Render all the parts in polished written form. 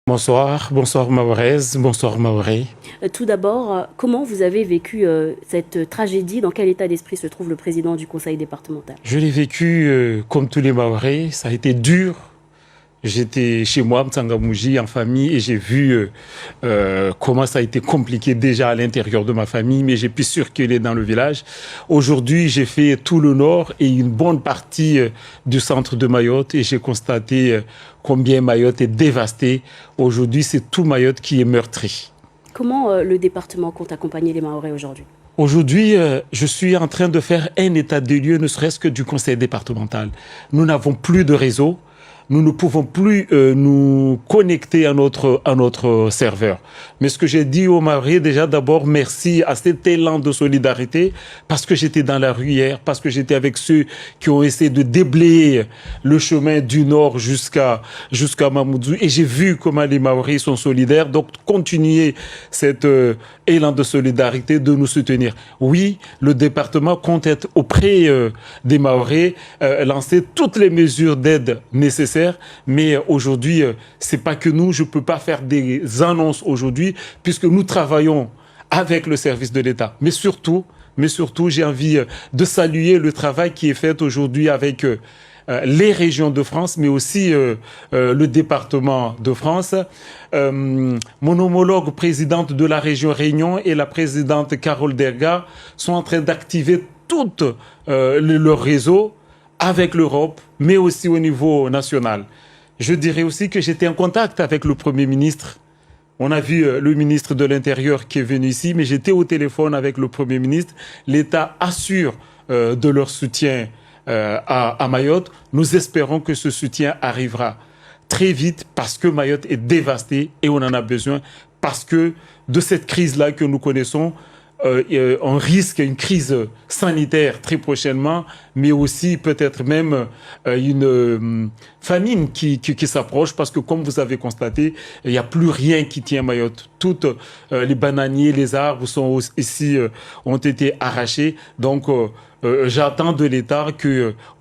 Bonsoir, bonsoir Maorez, bonsoir Maoré. Tout d'abord, comment vous avez vécu cette tragédie? Dans quel état d'esprit se trouve le président du conseil départemental? Je l'ai vécu comme tous les Maorés, ça a été dur. J'étais chez moi, Mtsangamouji, en famille, et j'ai vu comment ça a été compliqué déjà à l'intérieur de ma famille, mais j'ai pu circuler dans le village. Aujourd'hui, j'ai fait tout le nord et une bonne partie du centre de Mayotte, et j'ai constaté combien Mayotte est dévastée. Aujourd'hui, c'est tout Mayotte qui est meurtri. Comment le département compte accompagner les Mahorais aujourd'hui? Aujourd'hui, je suis en train de faire un état des lieux, ne serait-ce que du conseil départemental. Nous n'avons plus de réseau. Nous ne pouvons plus nous connecter à notre serveur. Mais ce que j'ai dit aux Maoris, déjà d'abord, merci à cet élan de solidarité, parce que j'étais dans la rue hier, parce que j'étais avec ceux qui ont essayé de déblayer le chemin du nord jusqu'à Mamoudzou, et j'ai vu comment les Maoris sont solidaires. Donc, continuez cet élan de solidarité, de nous soutenir. Oui, le département compte être auprès des Maoris, lancer toutes les mesures d'aide nécessaires. Mais aujourd'hui, c'est pas que nous, je peux pas faire des annonces aujourd'hui puisque nous travaillons avec le service de l'État. Mais surtout, j'ai envie de saluer le travail qui est fait aujourd'hui avec les régions de France, mais aussi le département de France. Mon homologue présidente de la région Réunion et la présidente Carole Derga sont en train d'activer tout leur réseau avec l'Europe, mais aussi au niveau national. Je dirais aussi que j'étais en contact avec le Premier ministre. On a vu le ministre de l'Intérieur qui est venu ici, mais j'étais au téléphone avec le Premier ministre. L'État assure de leur soutien à Mayotte. Nous espérons que ce soutien arrivera très vite parce que Mayotte est dévastée et on en a besoin, parce que de cette crise-là que nous connaissons, on risque une crise sanitaire très prochainement, mais aussi peut-être même une famine qui s'approche, parce que comme vous avez constaté, il n'y a plus rien qui tient Mayotte. Toutes les bananiers, les arbres sont ici, ont été arrachés. Donc j'attends de l'État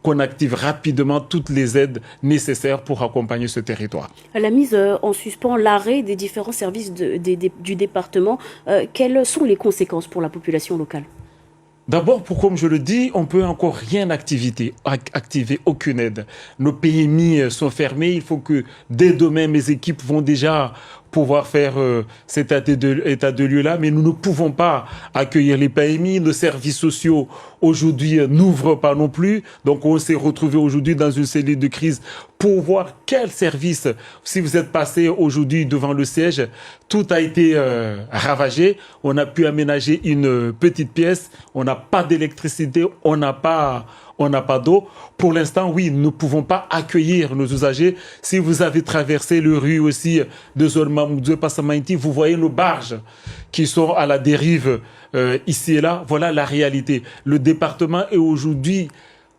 qu'on active rapidement toutes les aides nécessaires pour accompagner ce territoire. La mise en suspens, l'arrêt des différents services du département, quelles sont les conséquences pour la population locale? D'abord, comme je le dis, on peut encore rien activer aucune aide. Nos PMI sont fermés. Il faut que dès demain, mes équipes vont déjà pouvoir faire cet état de lieu-là, mais nous ne pouvons pas accueillir les PMI. Nos services sociaux, aujourd'hui, n'ouvrent pas non plus. Donc, on s'est retrouvé aujourd'hui dans une cellule de crise pour voir quel service, si vous êtes passé aujourd'hui devant le siège, tout a été ravagé. On a pu aménager une petite pièce. On n'a pas d'électricité, on n'a pas d'eau. Pour l'instant, oui, nous ne pouvons pas accueillir nos usagers. Si vous avez traversé le rue aussi de zone Mamoudzou et Passamainti, vous voyez nos barges qui sont à la dérive ici et là. Voilà la réalité. Le département est aujourd'hui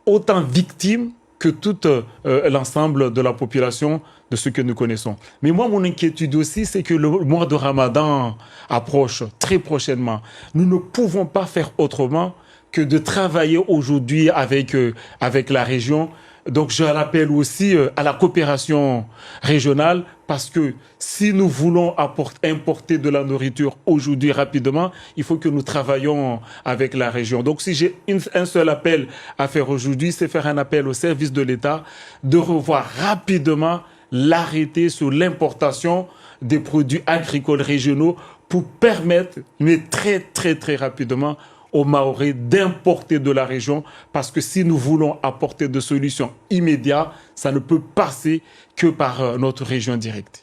autant victime que tout l'ensemble de la population de ce que nous connaissons. Mais moi, mon inquiétude aussi, c'est que le mois de Ramadan approche très prochainement. Nous ne pouvons pas faire autrement que de travailler aujourd'hui avec la région. Donc, je rappelle aussi à la coopération régionale, parce que si nous voulons importer de la nourriture aujourd'hui rapidement, il faut que nous travaillions avec la région. Donc, si j'ai un seul appel à faire aujourd'hui, c'est faire un appel au service de l'État de revoir rapidement l'arrêté sur l'importation des produits agricoles régionaux pour permettre, mais très rapidement, aux Mahorais d'importer de la région, parce que si nous voulons apporter des solutions immédiates, ça ne peut passer que par notre région directe.